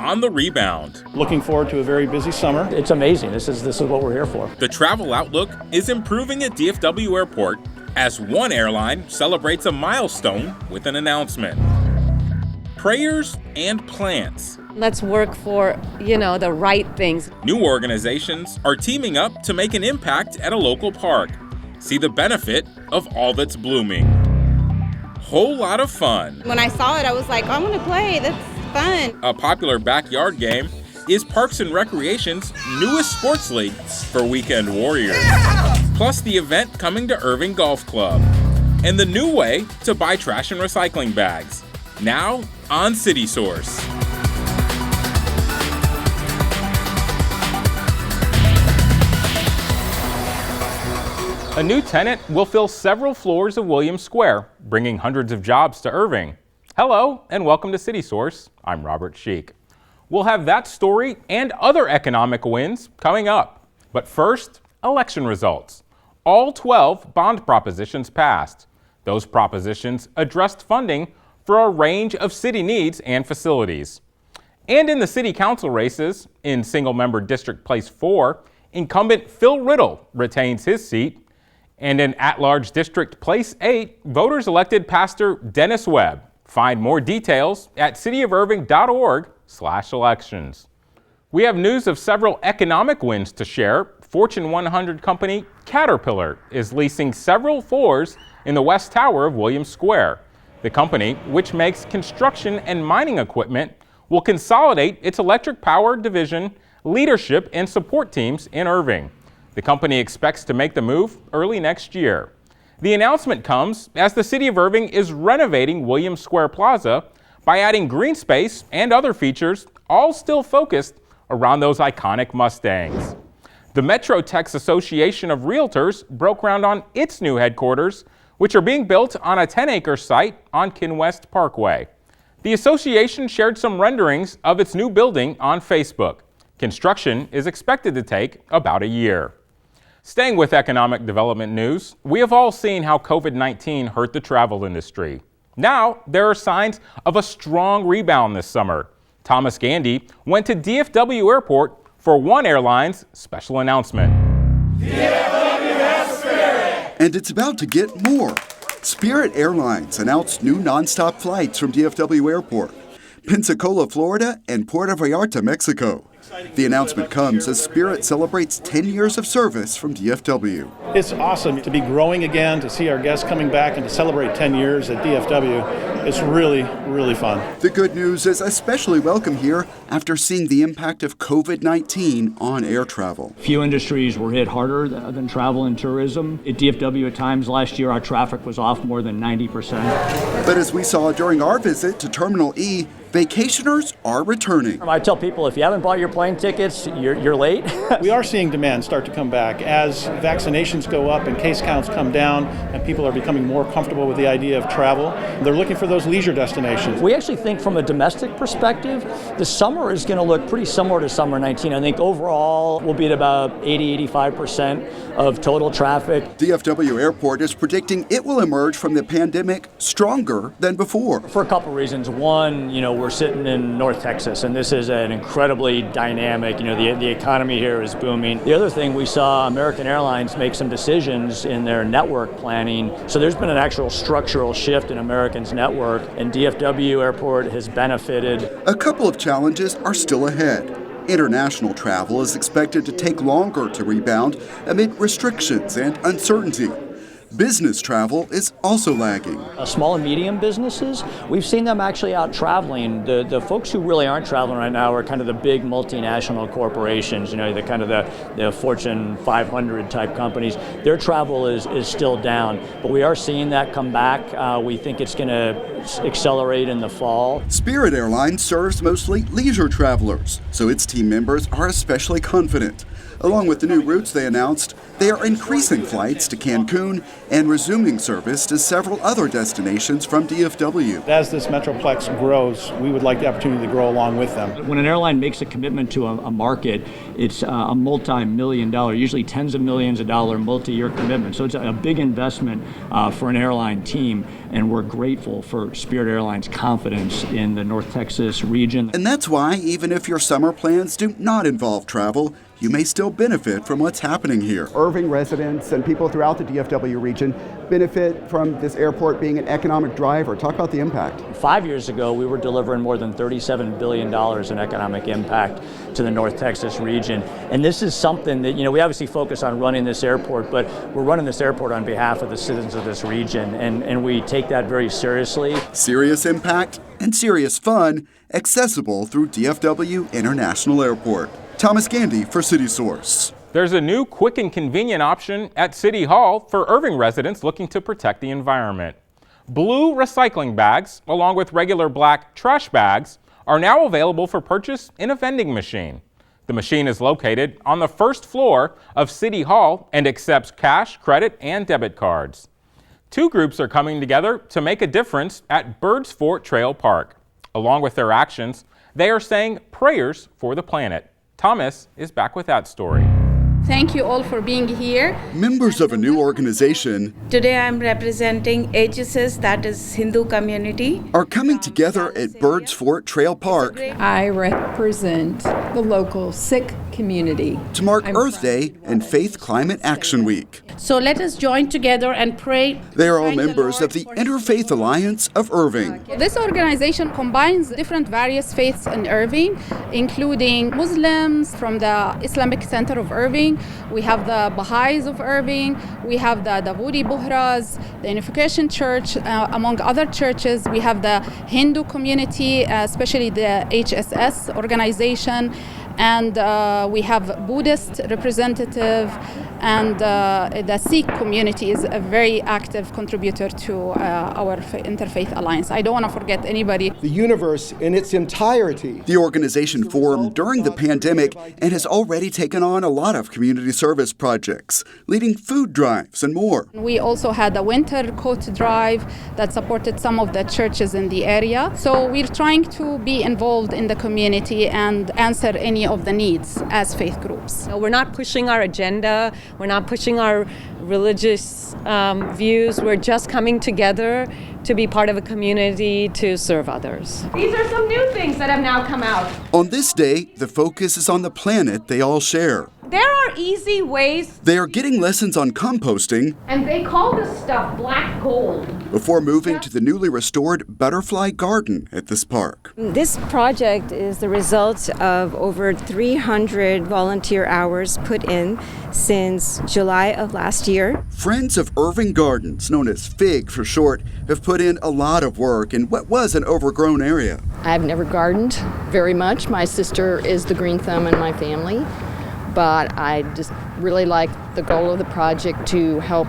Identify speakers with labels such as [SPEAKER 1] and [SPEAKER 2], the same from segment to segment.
[SPEAKER 1] on the rebound.
[SPEAKER 2] Looking forward to a very busy summer.
[SPEAKER 3] It's amazing. This is what we're here for.
[SPEAKER 1] The travel outlook is improving at DFW Airport as one airline celebrates a milestone with an announcement. Prayers and plants.
[SPEAKER 4] Let's work for, the right things.
[SPEAKER 1] New organizations are teaming up to make an impact at a local park. See the benefit of all that's blooming. Whole lot of fun.
[SPEAKER 5] When I saw it, I was like, I want to play. That's fun.
[SPEAKER 1] A popular backyard game is Parks and Recreation's newest sports league for weekend warriors. Plus the event coming to Irving Golf Club. And the new way to buy trash and recycling bags. Now on City Source. A new tenant will fill several floors of Williams Square, bringing hundreds of jobs to Irving. Hello, and welcome to City Source. I'm Robert SHIEKH. We'll have that story and other economic wins coming up. But first, election results. All 12 bond propositions passed. Those propositions addressed funding for a range of city needs and facilities. And in the city council races, in single-member District Place 4, incumbent Phil Riddle retains his seat. And in at-large District Place 8, voters elected Pastor Dennis Webb. Find more details at cityofirving.org/elections. We have news of several economic wins to share. Fortune 100 company Caterpillar is leasing several floors in the West Tower of Williams Square. The company, which makes construction and mining equipment, will consolidate its electric power division, leadership, and support teams in Irving. The company expects to make the move early next year. The announcement comes as the City of Irving is renovating Williams Square Plaza by adding green space and other features, all still focused around those iconic Mustangs. The Metro Tex Association of Realtors broke ground on its new headquarters, which are being built on a 10-acre site on Kinwest Parkway. The association shared some renderings of its new building on Facebook. Construction is expected to take about a year. Staying with economic development news, we have all seen how COVID-19 hurt the travel industry. Now, there are signs of a strong rebound this summer. Thomas Gandy went to DFW Airport for one airline's special announcement.
[SPEAKER 6] DFW has Spirit!
[SPEAKER 7] And it's about to get more. Spirit Airlines announced new nonstop flights from DFW Airport, Pensacola, Florida, and Puerto Vallarta, Mexico. The announcement comes as Spirit celebrates 10 years of service from DFW.
[SPEAKER 2] It's awesome to be growing again, to see our guests coming back, and to celebrate 10 years at DFW. It's really, really fun.
[SPEAKER 7] The good news is especially welcome here after seeing the impact of COVID-19 on air travel.
[SPEAKER 3] Few industries were hit harder than travel and tourism. At DFW at times last year, our traffic was off more than 90%.
[SPEAKER 7] But as we saw during our visit to Terminal E, vacationers are returning.
[SPEAKER 3] I tell people, if you haven't bought your plane tickets, you're late.
[SPEAKER 2] We are seeing demand start to come back as vaccinations go up and case counts come down and people are becoming more comfortable with the idea of travel. They're looking for those leisure destinations.
[SPEAKER 3] We actually think from a domestic perspective, the summer is going to look pretty similar to summer 19. I think overall we'll be at about 80-85% of total traffic.
[SPEAKER 7] DFW Airport is predicting it will emerge from the pandemic stronger than before.
[SPEAKER 3] For a couple reasons. One, we're sitting in North Texas, and this is an incredibly dynamic, the economy here is booming. The other thing, we saw American Airlines make some decisions in their network planning. So there's been an actual structural shift in American's network, and DFW Airport has benefited.
[SPEAKER 7] A couple of challenges are still ahead. International travel is expected to take longer to rebound amid restrictions and uncertainty. Business travel is also lagging.
[SPEAKER 3] Small and medium businesses, we've seen them actually out traveling. The folks who really aren't traveling right now are kind of the big multinational corporations, the Fortune 500 type companies. Their travel is still down, but we are seeing that come back. We think it's going to accelerate in the fall.
[SPEAKER 7] Spirit Airlines serves mostly leisure travelers, so its team members are especially confident. Along with the new routes they announced, they are increasing flights to Cancun and resuming service to several other destinations from DFW.
[SPEAKER 2] As this Metroplex grows, we would like the opportunity to grow along with them.
[SPEAKER 3] When an airline makes a commitment to a market, it's a multi-million-dollar, usually tens of millions of dollar multi-year commitment. So it's a big investment for an airline team, and we're grateful for Spirit Airlines' confidence in the North Texas region.
[SPEAKER 7] And that's why, even if your summer plans do not involve travel, you may still benefit from what's happening here.
[SPEAKER 8] Irving residents and people throughout the DFW region benefit from this airport being an economic driver. Talk about the impact.
[SPEAKER 3] 5 years ago, we were delivering more than $37 billion in economic impact to the North Texas region. And this is something that, we obviously focus on running this airport, but we're running this airport on behalf of the citizens of this region, and we take that very seriously.
[SPEAKER 7] Serious impact and serious fun, accessible through DFW International Airport. Thomas Gandy for City Source.
[SPEAKER 1] There's a new quick and convenient option at City Hall for Irving residents looking to protect the environment. Blue recycling bags, along with regular black trash bags, are now available for purchase in a vending machine. The machine is located on the first floor of City Hall and accepts cash, credit, and debit cards. Two groups are coming together to make a difference at Birds Fort Trail Park. Along with their actions, they are saying prayers for the planet. Thomas is back with that story.
[SPEAKER 9] Thank you all for being here.
[SPEAKER 7] Members of a new organization
[SPEAKER 5] Today I'm representing HSS, that is Hindu community.
[SPEAKER 7] are coming together at Birds Fort Trail Park
[SPEAKER 9] I represent the local Sikh community.
[SPEAKER 7] to mark Earth Day and Faith Climate Action Week.
[SPEAKER 9] So let us join together and pray.
[SPEAKER 7] They are all members of the Interfaith Alliance of Irving.
[SPEAKER 9] This organization combines different various faiths in Irving, including Muslims from the Islamic Center of Irving. We have the Baha'is of Irving. We have the Dawoodi Bohras, the Unification Church, among other churches. We have the Hindu community, especially the HSS organization. And we have Buddhist representative, and the Sikh community is a very active contributor to our Interfaith Alliance. I don't want to forget anybody.
[SPEAKER 10] The universe in its entirety.
[SPEAKER 7] The organization formed during the pandemic and has already taken on a lot of community service projects, leading food drives and more.
[SPEAKER 9] We also had a winter coat drive that supported some of the churches in the area. So we're trying to be involved in the community and answer any of the needs as faith groups.
[SPEAKER 4] We're not pushing our agenda. We're not pushing our religious views. We're just coming together to be part of a community to serve others. These are some new things that have now come out.
[SPEAKER 7] On this day, the focus is on the planet they all share.
[SPEAKER 4] There are easy ways.
[SPEAKER 7] They are getting lessons on composting,
[SPEAKER 9] And they call this stuff black gold.
[SPEAKER 7] before moving to the newly restored butterfly garden at this park.
[SPEAKER 11] This project is the result of over 300 volunteer hours put in since July of last year.
[SPEAKER 7] Friends of Irving Gardens, known as FIG for short, have put in a lot of work in what was an overgrown area.
[SPEAKER 12] I've never gardened very much. My sister is the green thumb in my family, but I just really like the goal of the project to help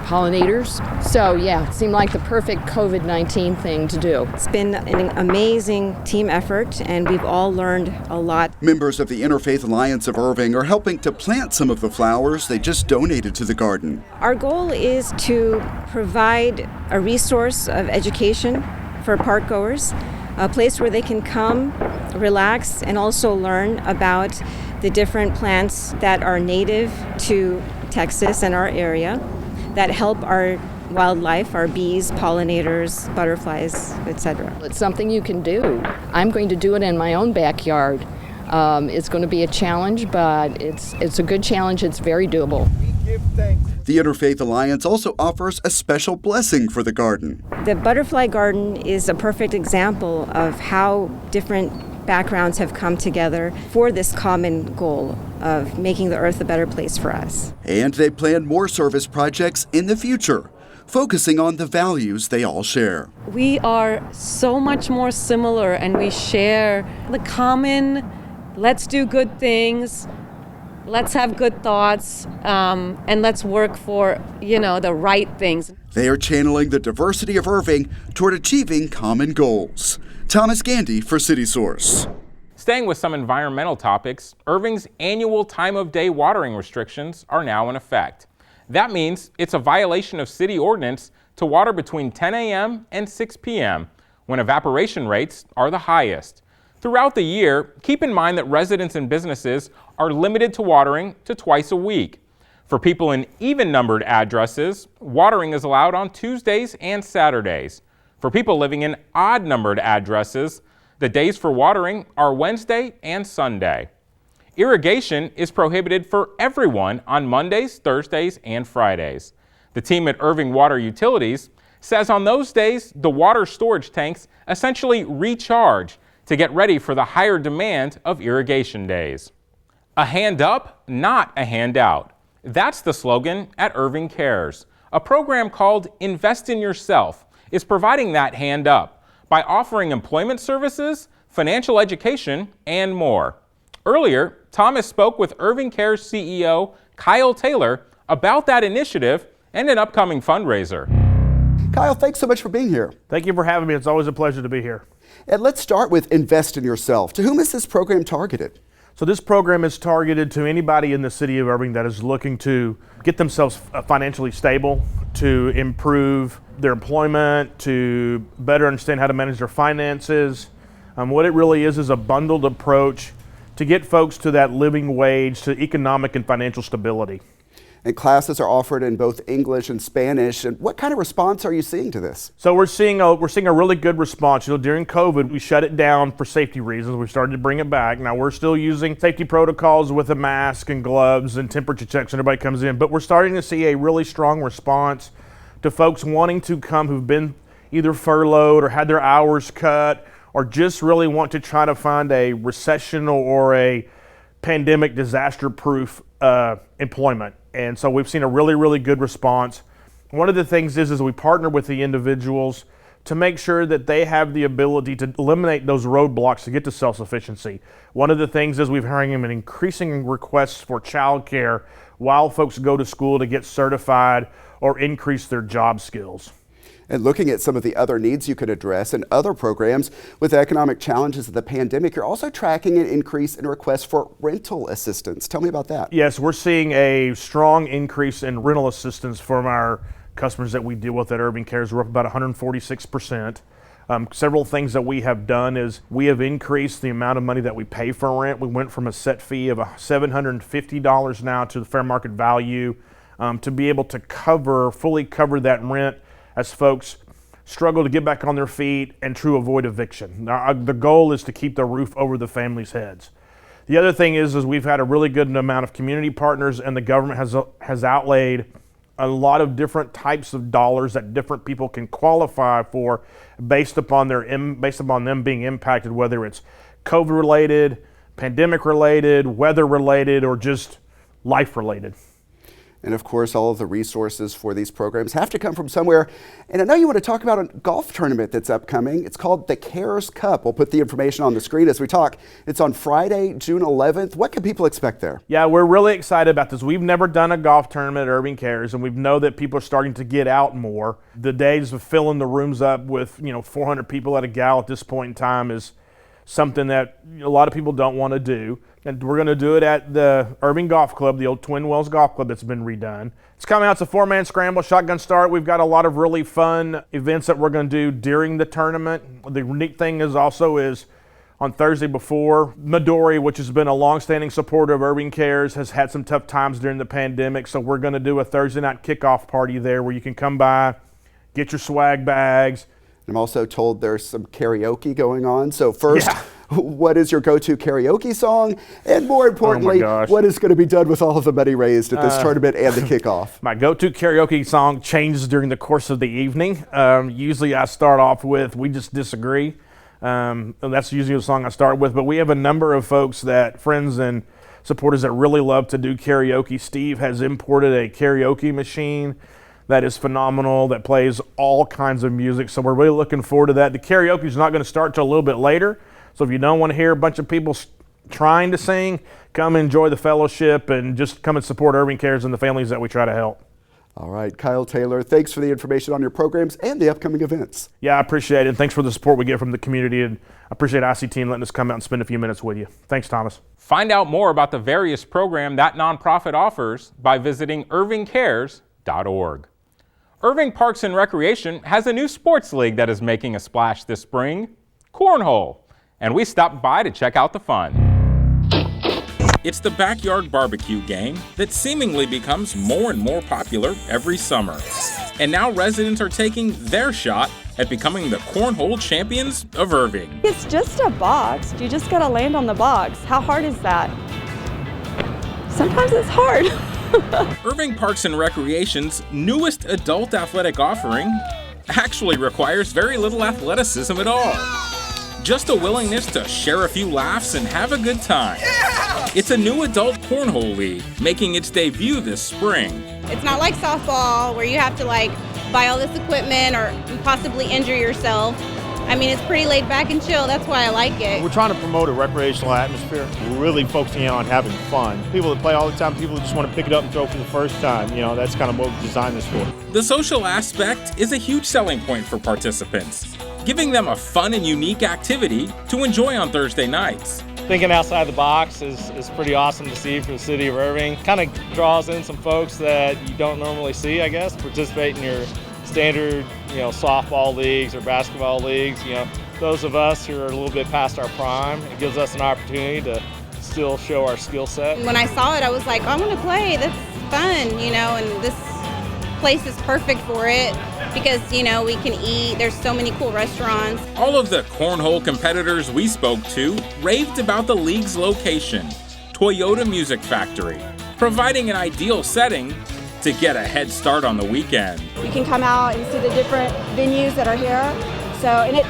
[SPEAKER 12] pollinators. So yeah, it seemed like the perfect COVID-19 thing to do.
[SPEAKER 11] It's been an amazing team effort, and we've all learned a lot.
[SPEAKER 7] Members of the Interfaith Alliance of Irving are helping to plant some of the flowers they just donated to the garden.
[SPEAKER 11] Our goal is to provide a resource of education for park goers, a place where they can come, relax, and also learn about the different plants that are native to Texas and our area that help our wildlife, our bees, pollinators, butterflies, etc.
[SPEAKER 12] It's something you can do. I'm going to do it in my own backyard. It's going to be a challenge, but it's a good challenge. It's very doable.
[SPEAKER 7] The Interfaith Alliance also offers a special blessing for the garden.
[SPEAKER 11] The butterfly garden is a perfect example of how different backgrounds have come together for this common goal of making the earth a better place for us.
[SPEAKER 7] And they plan more service projects in the future, focusing on the values they all share.
[SPEAKER 4] We are so much more similar, and we share the common, let's do good things, let's have good thoughts, and let's work for, the right things.
[SPEAKER 7] They are channeling the diversity of Irving toward achieving common goals. Thomas Gandy for City Source.
[SPEAKER 1] Staying with some environmental topics, Irving's annual time of day watering restrictions are now in effect. That means it's a violation of city ordinance to water between 10 a.m. and 6 p.m. when evaporation rates are the highest. Throughout the year, keep in mind that residents and businesses are limited to watering to twice a week. For people in even-numbered addresses, watering is allowed on Tuesdays and Saturdays. For people living in odd-numbered addresses, the days for watering are Wednesday and Sunday. Irrigation is prohibited for everyone on Mondays, Thursdays, and Fridays. The team at Irving Water Utilities says on those days, the water storage tanks essentially recharge to get ready for the higher demand of irrigation days. A hand up, not a handout. That's the slogan at Irving Cares. A program called Invest in Yourself is providing that hand up by offering employment services, financial education, and more. Earlier, Thomas spoke with Irving Cares CEO Kyle Taylor about that initiative and an upcoming fundraiser.
[SPEAKER 8] Kyle, thanks so much for being here.
[SPEAKER 13] Thank you for having me. It's always a pleasure to be here.
[SPEAKER 8] And let's start with Invest in Yourself. To whom is this program targeted?
[SPEAKER 13] So this program is targeted to anybody in the city of Irving that is looking to get themselves financially stable, to improve their employment, to better understand how to manage their finances. What it really is a bundled approach to get folks to that living wage, to economic and financial stability.
[SPEAKER 8] And classes are offered in both English and Spanish. And what kind of response are you seeing to this?
[SPEAKER 13] So we're seeing a really good response. You know, during COVID, we shut it down for safety reasons. We started to bring it back. Now we're still using safety protocols with a mask and gloves and temperature checks when everybody comes in. But we're starting to see a really strong response to folks wanting to come who've been either furloughed or had their hours cut, or just really want to try to find a recessional or a pandemic disaster-proof employment. And so we've seen a really good response. One of the things is we partner with the individuals to make sure that they have the ability to eliminate those roadblocks to get to self-sufficiency. One of the things is we've heard an increasing requests for childcare while folks go to school to get certified or increase their job skills.
[SPEAKER 8] And looking at some of the other needs you could address in other programs with economic challenges of the pandemic, you're also tracking an increase in requests for rental assistance. Tell me about that.
[SPEAKER 13] Yes, we're seeing a strong increase in rental assistance from our customers that we deal with at Irving Cares. We're up about 146%. Several things that we have done is we have increased the amount of money that we pay for rent. We went from a set fee of $750 now to the fair market value to be able to fully cover that rent as folks struggle to get back on their feet and to avoid eviction. Now, the goal is to keep the roof over the families' heads. The other thing is we've had a really good amount of community partners, and the government has outlaid a lot of different types of dollars that different people can qualify for based upon them being impacted, whether it's COVID-related, pandemic-related, weather-related, or just life-related.
[SPEAKER 8] And of course, all of the resources for these programs have to come from somewhere. And I know you want to talk about a golf tournament that's upcoming. It's called the Cares Cup. We'll put the information on the screen as we talk. It's on Friday, June 11th. What can people expect there?
[SPEAKER 13] Yeah, we're really excited about this. We've never done a golf tournament at Irving Cares, and we know that people are starting to get out more. The days of filling the rooms up with 400 people at a gal at this point in time is something that a lot of people don't want to do. And we're going to do it at the Irving Golf Club, the old Twin Wells Golf Club that's been redone. It's coming out. It's a 4-man scramble, shotgun start. We've got a lot of really fun events that we're going to do during the tournament. The neat thing is on Thursday before, Midori, which has been a long-standing supporter of Irving Cares, has had some tough times during the pandemic. So we're going to do a Thursday night kickoff party there where you can come by, get your swag bags.
[SPEAKER 8] I'm also told there's some karaoke going on. So first, what is your go-to karaoke song? And more importantly, what is going to be done with all of the money raised at this tournament and the kickoff?
[SPEAKER 13] My go-to karaoke song changes during the course of the evening. Usually I start off with We Just Disagree. And that's usually the song I start with. But we have a number of friends and supporters that really love to do karaoke. Steve has imported a karaoke machine that is phenomenal, that plays all kinds of music. So we're really looking forward to that. The karaoke is not going to start till a little bit later. So if you don't want to hear a bunch of people trying to sing, come enjoy the fellowship and just come and support Irving Cares and the families that we try to help.
[SPEAKER 8] All right, Kyle Taylor, thanks for the information on your programs and the upcoming events.
[SPEAKER 13] Yeah, I appreciate it. And thanks for the support we get from the community. And appreciate ICT and letting us come out and spend a few minutes with you. Thanks, Thomas.
[SPEAKER 1] Find out more about the various programs that nonprofit offers by visiting irvingcares.org. Irving Parks and Recreation has a new sports league that is making a splash this spring, Cornhole, and we stopped by to check out the fun. It's the backyard barbecue game that seemingly becomes more and more popular every summer. And now residents are taking their shot at becoming the Cornhole champions of Irving.
[SPEAKER 14] It's just a box. You just gotta land on the box. How hard is that? Sometimes it's hard.
[SPEAKER 1] Irving Parks and Recreation's newest adult athletic offering actually requires very little athleticism at all. Just a willingness to share a few laughs and have a good time. Yeah! It's a new adult cornhole league, making its debut this spring.
[SPEAKER 5] It's not like softball where you have to buy all this equipment or possibly injure yourself. I mean, it's pretty laid back and chill. That's why I like it.
[SPEAKER 15] We're trying to promote a recreational atmosphere. We're really focusing on having fun. People that play all the time, people who just want to pick it up and throw for the first time. That's kind of what we designed this for.
[SPEAKER 1] The social aspect is a huge selling point for participants, giving them a fun and unique activity to enjoy on Thursday nights.
[SPEAKER 16] Thinking outside the box is pretty awesome to see for the city of Irving. Kind of draws in some folks that you don't normally see, I guess, participate in your standard, softball leagues or basketball leagues. Those of us who are a little bit past our prime, it gives us an opportunity to still show our skill set.
[SPEAKER 5] When I saw it, I was like, I want to play. That's fun, and this place is perfect for it because, we can eat. There's so many cool restaurants.
[SPEAKER 1] All of the cornhole competitors we spoke to raved about the league's location, Toyota Music Factory, providing an ideal setting to get a head start on the weekend.
[SPEAKER 14] You can come out and see the different venues that are here.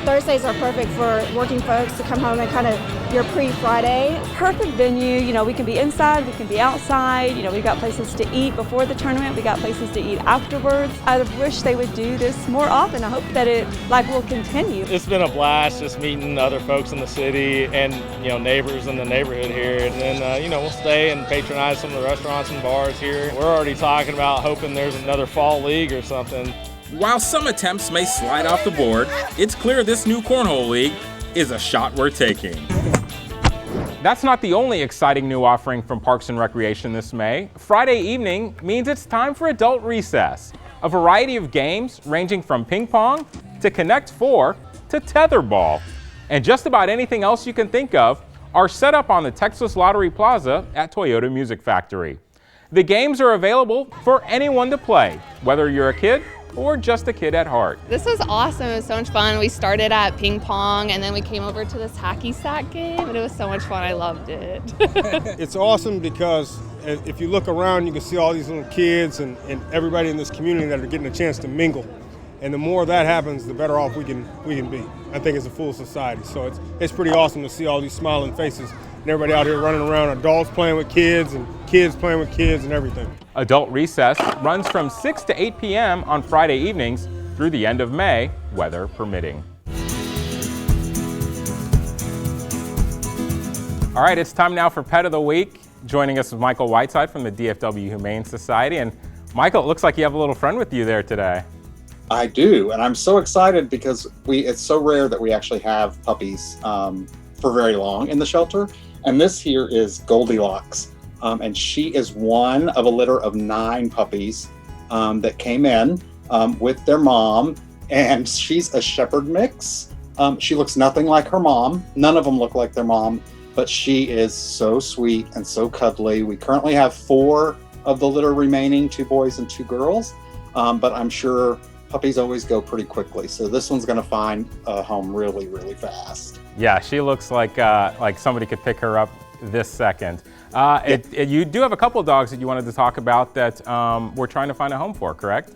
[SPEAKER 14] Thursdays are perfect for working folks to come home and kind of your pre-Friday. Perfect venue, we can be inside, we can be outside, we've got places to eat before the tournament, we got places to eat afterwards. I wish they would do this more often. I hope that it will continue.
[SPEAKER 16] It's been a blast just meeting other folks in the city and, neighbors in the neighborhood here. And then, we'll stay and patronize some of the restaurants and bars here. We're already talking about hoping there's another fall league or something.
[SPEAKER 1] While some attempts may slide off the board, it's clear this new Cornhole League is a shot worth taking. That's not the only exciting new offering from Parks and Recreation this May. Friday evening means it's time for adult recess. A variety of games ranging from ping pong to Connect 4 to tetherball. And just about anything else you can think of are set up on the Texas Lottery Plaza at Toyota Music Factory. The games are available for anyone to play, whether you're a kid or just a kid at heart.
[SPEAKER 17] This was awesome. It was so much fun. We started at ping pong and then we came over to this hacky sack game and it was so much fun. I loved it.
[SPEAKER 15] It's awesome because if you look around, you can see all these little kids and everybody in this community that are getting a chance to mingle. And the more that happens, the better off we can be. I think it's a full society. So it's pretty awesome to see all these smiling faces and everybody out here running around, adults playing with kids and kids playing with kids and everything.
[SPEAKER 1] Adult recess runs from 6 to 8 p.m. on Friday evenings through the end of May, weather permitting. All right, it's time now for Pet of the Week. Joining us is Michael Whiteside from the DFW Humane Society. And Michael, it looks like you have a little friend with you there today.
[SPEAKER 18] I do, and I'm so excited because it's so rare that we actually have puppies for very long in the shelter. And this here is Goldilocks. And she is one of a litter of 9 puppies that came in with their mom, and she's a shepherd mix. She looks nothing like her mom. None of them look like their mom, but she is so sweet and so cuddly. We currently have 4 of the litter remaining, 2 boys and 2 girls, but I'm sure puppies always go pretty quickly. So this one's gonna find a home really, really fast.
[SPEAKER 1] Yeah, she looks like somebody could pick her up this second. You do have a couple of dogs that you wanted to talk about that we're trying to find a home for, correct?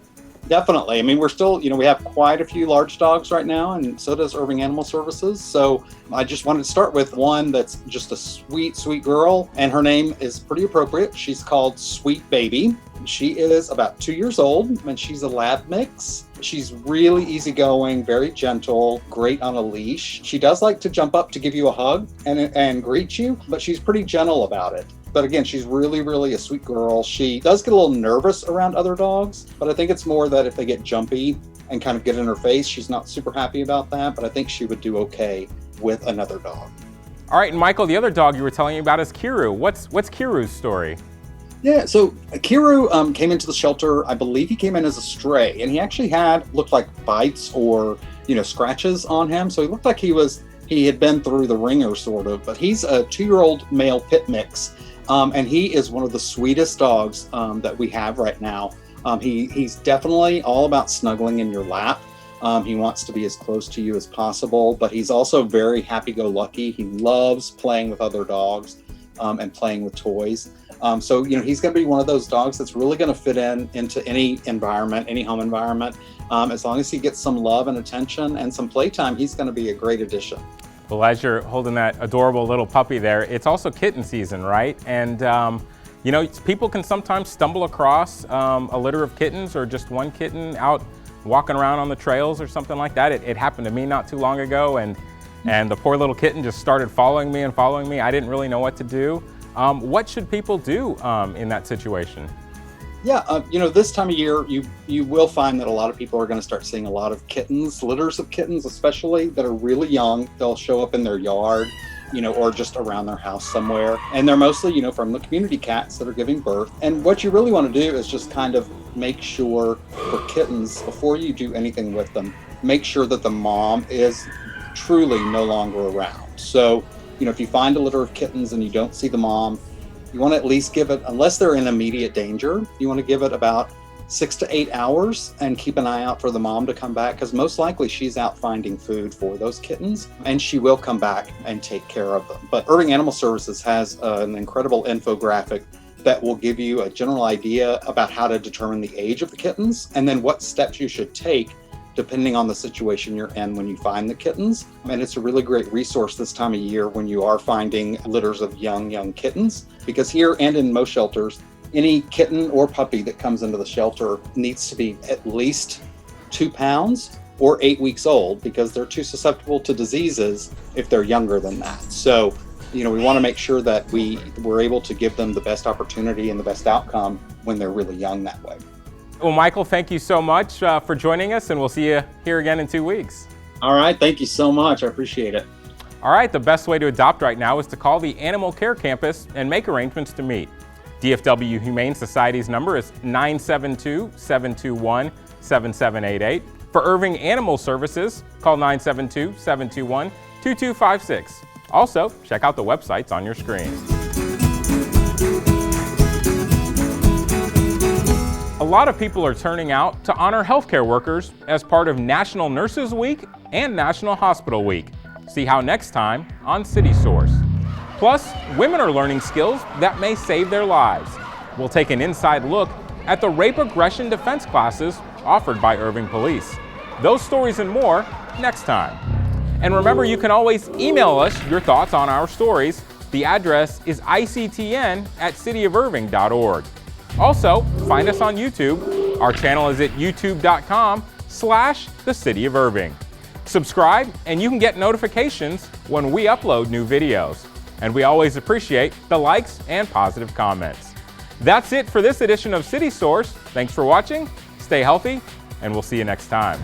[SPEAKER 18] Definitely. I mean, we're still, we have quite a few large dogs right now, and so does Irving Animal Services. So I just wanted to start with one that's just a sweet, sweet girl, and her name is pretty appropriate. She's called Sweet Baby. She is about 2 years old, and she's a lab mix. She's really easygoing, very gentle, great on a leash. She does like to jump up to give you a hug and greet you, but she's pretty gentle about it. But again, she's really, really a sweet girl. She does get a little nervous around other dogs, but I think it's more that if they get jumpy, and kind of get in her face. She's not super happy about that, but I think she would do okay with another dog.
[SPEAKER 1] All right, and Michael, the other dog you were telling me about is Kiru. What's Kiru's story?
[SPEAKER 18] Yeah, so Kiru came into the shelter. I believe he came in as a stray, and he actually looked like bites or, scratches on him. So he looked like he had been through the ringer sort of, but he's a 2-year-old male pit mix. And he is one of the sweetest dogs that we have right now. He's definitely all about snuggling in your lap. He wants to be as close to you as possible, but he's also very happy-go-lucky. He loves playing with other dogs and playing with toys. So he's going to be one of those dogs that's really going to fit into any environment, any home environment. As long as he gets some love and attention and some playtime, he's going to be a great addition.
[SPEAKER 1] Well, as you're holding that adorable little puppy there, it's also kitten season, right? And people can sometimes stumble across a litter of kittens or just one kitten out walking around on the trails or something like that. It happened to me not too long ago, and the poor little kitten just started following me. I didn't really know what to do. What should people do in that situation?
[SPEAKER 18] Yeah, this time of year, you will find that a lot of people are going to start seeing a lot of kittens, litters of kittens especially, that are really young. They'll show up in their yard, or just around their house somewhere. And they're mostly, from the community cats that are giving birth. And what you really want to do is just kind of make sure for kittens, before you do anything with them, make sure that the mom is truly no longer around. So, if you find a litter of kittens and you don't see the mom, you want to at least give it, unless they're in immediate danger, you want to give it about 6 to 8 hours and keep an eye out for the mom to come back, because most likely she's out finding food for those kittens and she will come back and take care of them. But Irving Animal Services has an incredible infographic that will give you a general idea about how to determine the age of the kittens and then what steps you should take depending on the situation you're in when you find the kittens. And it's a really great resource this time of year when you are finding litters of young kittens, because here and in most shelters, any kitten or puppy that comes into the shelter needs to be at least 2 pounds or 8 weeks old, because they're too susceptible to diseases if they're younger than that. So, we want to make sure that we're able to give them the best opportunity and the best outcome when they're really young that way.
[SPEAKER 1] Well, Michael, thank you so much for joining us, and we'll see you here again in 2 weeks.
[SPEAKER 18] All right, thank you so much. I appreciate it.
[SPEAKER 1] All right, the best way to adopt right now is to call the Animal Care Campus and make arrangements to meet. DFW Humane Society's number is 972-721-7788. For Irving Animal Services, call 972-721-2256. Also, check out the websites on your screen. A lot of people are turning out to honor healthcare workers as part of National Nurses Week and National Hospital Week. See how next time on City Source. Plus, women are learning skills that may save their lives. We'll take an inside look at the rape aggression defense classes offered by Irving Police. Those stories and more next time. And remember, you can always email us your thoughts on our stories. The address is ictn@cityofirving.org. Also, find us on YouTube. Our channel is at youtube.com/The City of Irving. Subscribe and you can get notifications when we upload new videos. And we always appreciate the likes and positive comments. That's it for this edition of City Source. Thanks for watching, stay healthy, and we'll see you next time.